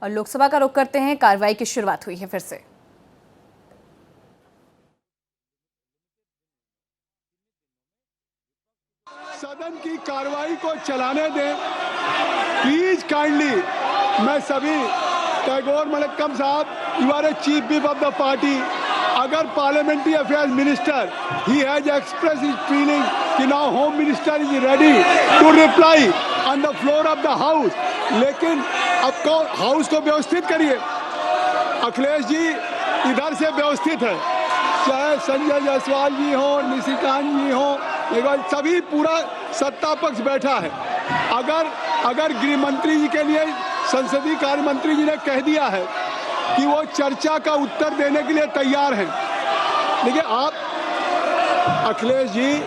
और लोकसभा का रुख करते हैं। कार्रवाई की शुरुआत हुई है फिर से। सदन की कार्रवाई को चलाने दें प्लीज काइंडली। मैं सभी टैगोर मलक्कम साहब, you are a chief whip of the party. अगर parliamentary affairs minister he has express his feeling कि now home minister is ready to reply on the floor of the house, लेकिन अब कौन house को व्यवस्थित करिए। अखिलेश जी इधर से व्यवस्थित है, चाहे संजय जायसवाल जी हो, निशिकांत जी हो, सभी पूरा सत्ता पक्ष बैठा है। अगर गृह मंत्री जी के लिए संसदीय कार्य मंत्री जी ने कह दिया है कि वो चर्चा का उत्तर देने के लिए तैयार हैं, देखिए आप अखिलेश जी,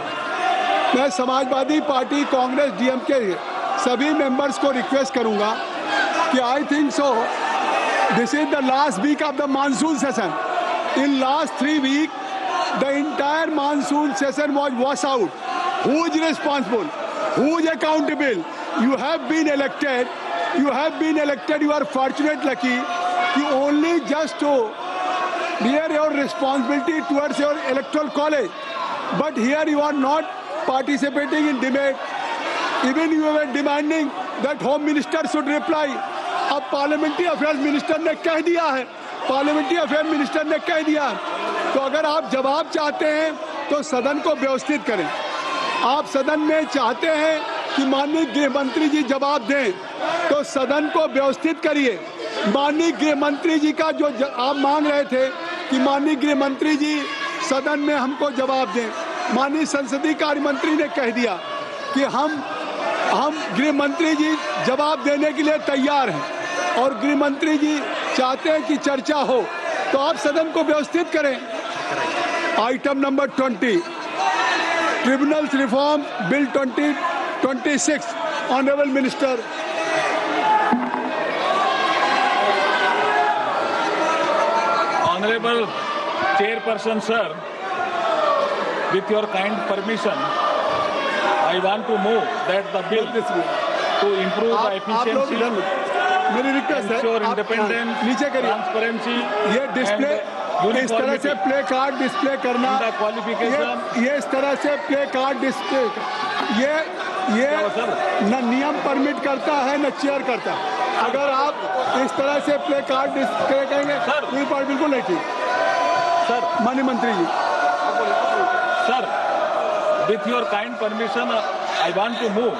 मैं समाजवादी पार्टी, कांग्रेस, डीएमके सभी मेंबर्स को रिक्वेस्ट करूंगा कि I think so this is the last week of the monsoon session. In last 3 weeks the entire monsoon session was washed out. Who is responsible? Who is accountable? You have been elected. You are fortunate, lucky. You only just to bear your responsibility towards your electoral college. But here you are not participating in debate. Even you were demanding that Home Minister should reply. अब parliamentary affairs minister ने कह दिया है, तो अगर आप जवाब चाहते हैं तो सदन को व्यवस्थित करें। आप सदन में चाहते हैं कि माननीय गृह मंत्री जी जवाब दें, तो सदन को व्यवस्थित करिए। माननीय गृह मंत्री जी का जो आप मांग रहे थे कि माननीय गृह मंत्री जी सदन में हमको जवाब दें, माननीय संसदीय कार्य मंत्री ने कह दिया कि हम गृह मंत्री जी जवाब देने के लिए तैयार हैं और गृह मंत्री जी चाहते हैं कि चर्चा हो, तो आप सदन को व्यवस्थित करें। Item number 20, tribunals reform bill 2026। Honourable minister. Honorable Chairperson sir, with your kind permission, I want to move that the bill to improve the efficiency, मेरी रिक्वेस्ट है, ensure independence, नीचे करिए, transparency, ये डिस्प्ले इस तरह से प्ले कार्ड डिस्प्ले करना, ये इस तरह से प्ले कार्ड डिस्प्ले, ये न नियम परमिट करता है न चेयर करता है। अगर आप इस तरह से प्ले कार्ड डिस्प्ले करेंगे तो ये बात बिल्कुल नहीं ठीक। सर, माननीय मंत्री जी, sir, with your kind permission, I want to move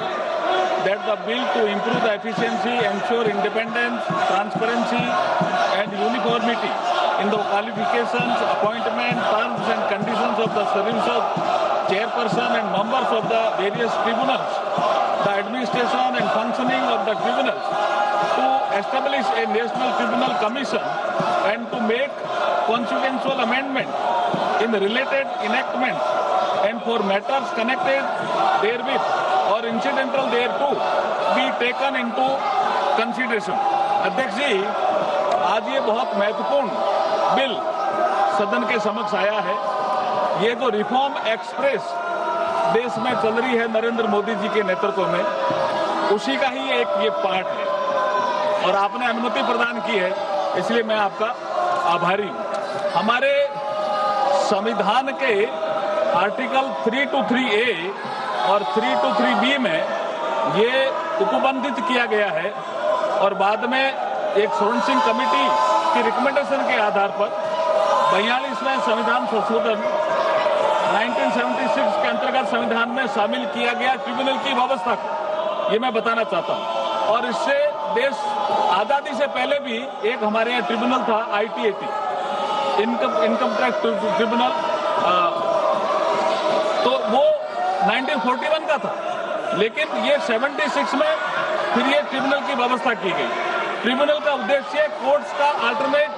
that the bill to improve the efficiency, ensure independence, transparency and uniformity in the qualifications, appointment, terms and conditions of the service of chairperson and members of the various tribunals, the administration and functioning of the tribunals, to establish a national tribunal commission and to make consequential amendment in the related enactments and for matters connected therewith or incidental thereto be taken into consideration. अध्यक्ष जी, आज ये बहुत महत्वपूर्ण bill सदन के समक्ष आया है। ये जो रिफॉर्म एक्सप्रेस देश में चल रही है नरेंद्र मोदी जी के नेतृत्व में, उसी का ही एक ये पार्ट है और आपने अनुमति प्रदान की है, इसलिए मैं आपका आभारी हूँ। हमारे संविधान के आर्टिकल 323A और 323B में ये उपबंधित किया गया है और बाद में एक स्वर्ण सिंह कमेटी की रिकमेंडेशन के आधार पर 42वें संविधान संशोधन 1976 के अंतर्गत संविधान में शामिल किया गया ट्रिब्यूनल की व्यवस्था को, ये मैं बताना चाहता हूँ। और इससे देश आजादी से पहले भी एक हमारे यहाँ ट्रिब्यूनल था, ITAT, इनकम टैक्स ट्रिब्यूनल, तो वो 1941 का था, लेकिन ये 76 में फिर ये ट्रिब्यूनल की व्यवस्था की गई। ट्रिब्यूनल का उद्देश्य कोर्ट्स का अल्टरनेट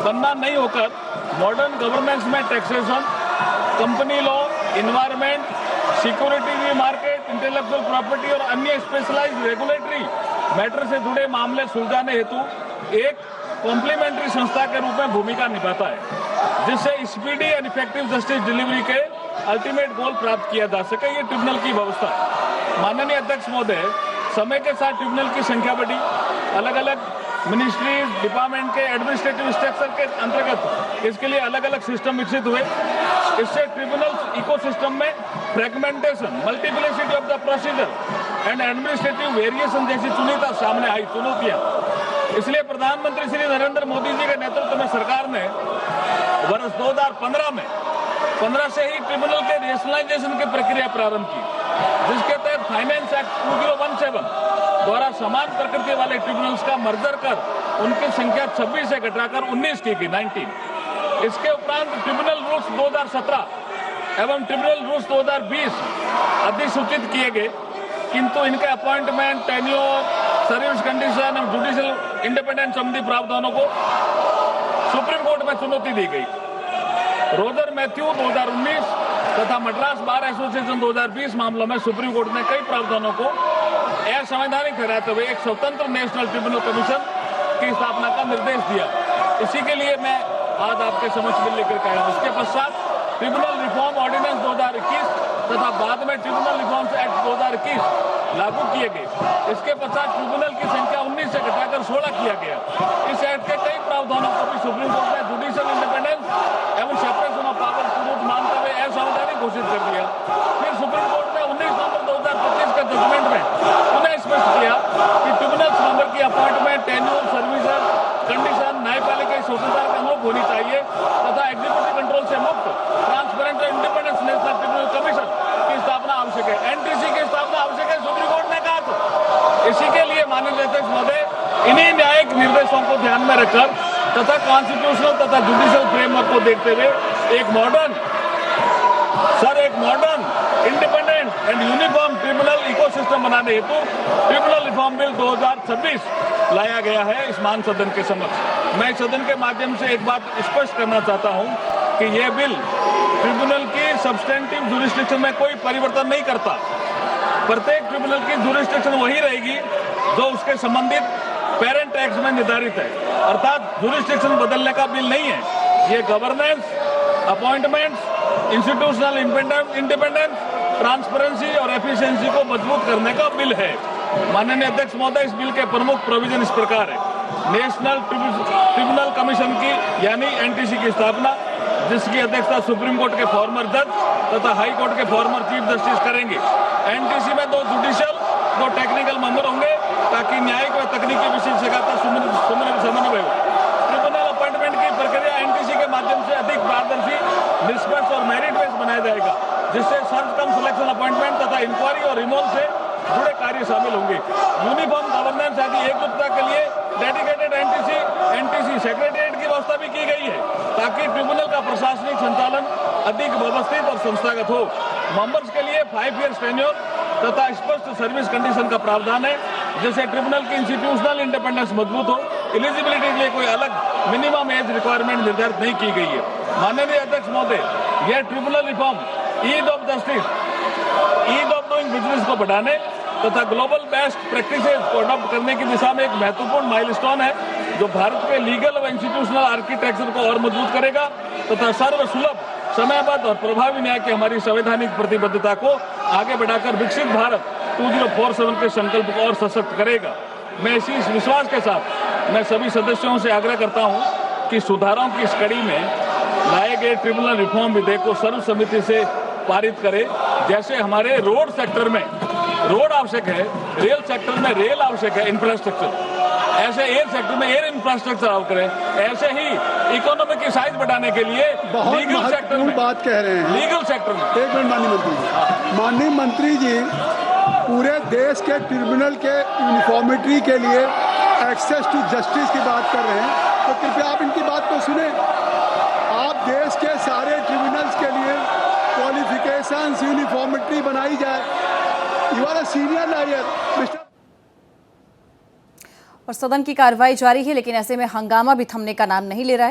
बनना नहीं होकर मॉडर्न गवर्नेंस में taxation, company law, environment, security market, intellectual property और अन्य स्पेशलाइज्ड रेगुलेटरी मैटर से जुड़े मामले सुलझाने हेतु एक कॉम्प्लीमेंट्री संस्था के रूप में भूमिका निभाता है, जिससे speedy and effective justice delivery के अल्टीमेट गोल प्राप्त किया जा सके। ये ट्रिब्यूनल की व्यवस्था है। माननीय अध्यक्ष महोदय, समय के साथ ट्रिब्यूनल की संख्या बढ़ी, अलग अलग मिनिस्ट्रीज डिपार्टमेंट के एडमिनिस्ट्रेटिव स्ट्रक्चर के अंतर्गत इसके लिए अलग अलग सिस्टम विकसित हुए। इससे ट्रिब्यूनल इकोसिस्टम में fragmentation, multiplicity of the procedure and administrative variation जैसी चुनिंदा सामने आई चुनौतियां। इसलिए प्रधानमंत्री श्री नरेंद्र मोदी जी के नेतृत्व में सरकार ने वर्ष 2015 में 15 से ही ट्रिब्यूनल के रेशनलाइजेशन की प्रक्रिया प्रारंभ की, जिसके तहत फाइनेंस एक्ट 2017 द्वारा समान प्रकृति वाले ट्रिब्यूनल्स का मर्जर कर उनकी संख्या 26 से घटाकर 19 की 19। इसके उपरांत ट्रिब्यूनल रूल्स 2017 एवं ट्रिब्यूनल रूल्स 2020 अधिसूचित किए गए, किंतु इनके अपॉइंटमेंट, टेन्योर, सर्विस कंडीशन और जुडिशियल इंडिपेंडेंस संबंधी प्रावधानों को सुप्रीम कोर्ट में चुनौती दी गई। रोजर मैथ्यू 2019 तथा मद्रास बार एसोसिएशन 2020 मामलों में सुप्रीम कोर्ट ने कई प्रावधानों को असंवैधानिक ठहराते हुए एक स्वतंत्र नेशनल ट्रिब्यूनल कमीशन की स्थापना का निर्देश दिया। इसी के लिए मैं आज आपके समक्ष बिल लेकर के आया हूं। इसके पश्चात ट्रिब्यूनल रिफॉर्म ऑर्डिनेंस 2021 तथा बाद में ट्रिब्यूनल रिफॉर्म्स एक्ट 2021 लागू किए गए। इसके पश्चात ट्रिब्यूनल की संख्या 19 से घटाकर 16 किया गया। इस एक्ट के कई प्रावधानों को भी सुप्रीम कोर्ट ने जुडिशियल इंडिपेंडेंस एवं सेपरेशन ऑफ पावर पूर्वक मानते हुए असंवैधानिक घोषित कर दिया। फिर सुप्रीम कोर्ट ने 19 नवंबर 2025 के जजमेंट में पुनः स्पष्ट किया कि ट्रिब्यूनल मेंबर की अपॉइंटमेंट, टेन्योर, सर्विस कंडीशन न्यायपालिका की स्वतंत्रता के अनुरूप होनी चाहिए तथा एग्जीक्यूटिव कंट्रोल से मुक्त, ट्रांसपेरेंट और इंडिपेंडेंट नेशनल ट्रिब्यूनल कमीशन की स्थापना आवश्यक है, एनटीसी की स्थापना आवश्यक है, सुप्रीम कोर्ट ने कहा था। इसी के लिए माननीय अध्यक्ष महोदय, इन्हीं न्यायिक निर्देशों को ध्यान में रखकर तथा कॉन्स्टिट्यूशनल तथा जुडिशियल फ्रेमवर्क को देखते हुए एक modern, independent and uniform tribunal ecosystem बनाने हेतु ट्रिब्यूनल रिफॉर्म बिल 2026 लाया गया है इस मान सदन के समक्ष। मैं सदन के माध्यम से एक बात स्पष्ट करना चाहता हूं कि यह बिल ट्रिब्यूनल की सब्सटेंटिव जुरिस्डिक्शन में कोई परिवर्तन नहीं करता। प्रत्येक ट्रिब्यूनल की जुरिस्डिक्शन वही रहेगी जो उसके संबंधित पेरेंट एक्ट में निर्धारित है, अर्थात जुरिस्डिक्शन बदलने का बिल नहीं है। ये governance, appointments, institutional independence, transparency और एफिशिएंसी को मजबूत करने का बिल है। माननीय अध्यक्ष महोदय, इस बिल के प्रमुख प्रोविजन इस प्रकार है। नेशनल ट्रिब्यूनल कमीशन की यानी एनटीसी की स्थापना, जिसकी अध्यक्षता सुप्रीम कोर्ट के फॉर्मर जज तथा हाई कोर्ट के फॉर्मर चीफ जस्टिस करेंगे। एनटीसी में 2 जुडिशियल, 2 टेक्निकल मेंबर होंगे ताकि न्यायिक व तकनीकी विशेषज्ञता समन्वय हो। ट्रिब्यूनल अपॉइंटमेंट की प्रक्रिया एनटीसी के माध्यम से अधिक पारदर्शी, निष्पक्ष और मेरिट बेस्ड बनाया जाएगा, जिससे सर्च कम सिलेक्शन अपॉइंटमेंट तथा इंक्वायरी और रिमूवल से जुड़े कार्य शामिल होंगे। यूनिफॉर्म गवर्नेंस आदि एकरूपता के लिए डेडिकेटेड एनटीसी सेक्रेटेरिएट की व्यवस्था भी की गई है ताकि ट्रिब्यूनल का प्रशासनिक संचालन अधिक व्यवस्थित और संस्थागत हो। मेंबर्स के लिए 5 ईयर टेन्योर तथा स्पष्ट सर्विस कंडीशन का प्रावधान है, जिससे ट्रिब्यूनल की इंस्टीट्यूशनल इंडिपेंडेंस मजबूत हो। एलिजिबिलिटी के लिए कोई अलग मिनिमम एज रिक्वायरमेंट निर्धारित नहीं की गई है। माननीय अध्यक्ष महोदय, यह tribunal reform ease of justice, ease of doing business को बढ़ाने तथा ग्लोबल बेस्ट प्रैक्टिसेस को अडॉप्ट करने की दिशा में एक महत्वपूर्ण माइलस्टोन है, जो भारत के लीगल व इंस्टीट्यूशनल आर्किटेक्चर को और मजबूत करेगा तथा सर्वसुलभ, समयबद्ध और प्रभावी न्याय की हमारी संवैधानिक प्रतिबद्धता को आगे बढ़ाकर विकसित भारत 2047 के संकल्प को और सशक्त करेगा। मैं इसी विश्वास के साथ मैं सभी सदस्यों से आग्रह करता हूं कि सुधारों की इस कड़ी में लाए गए ट्रिब्यूनल रिफॉर्म विधेयक को सर्वसम्मति से पारित करें। जैसे हमारे रोड सेक्टर में रोड आवश्यक है, रेल सेक्टर में रेल आवश्यक है, इंफ्रास्ट्रक्चर, ऐसे एयर सेक्टर में एयर इंफ्रास्ट्रक्चर आवश्यक करें। ऐसे ही इकोनॉमी की साइज बढ़ाने के लिए लीगल सेक्टर में बात कह रहे हैं। लीगल सेक्टर में एक मिनट माननीय मंत्री जी, माननीय मंत्री जी, पूरे देश के ट्रिब्यूनल के यूनिफॉर्मिटी के लिए एक्सेस टू जस्टिस की बात कर रहे हैं, तो कृपया आप इनकी बात को सुने। आप देश के सारे ट्रिब्यूनल्स के लिए क्वालिफिकेशंस, यूनिफॉर्मिटी बनाई जाए। You are a senior lawyer mister. और सदन की कार्रवाई जारी है, लेकिन ऐसे में हंगामा भी थमने का नाम नहीं ले रहा है।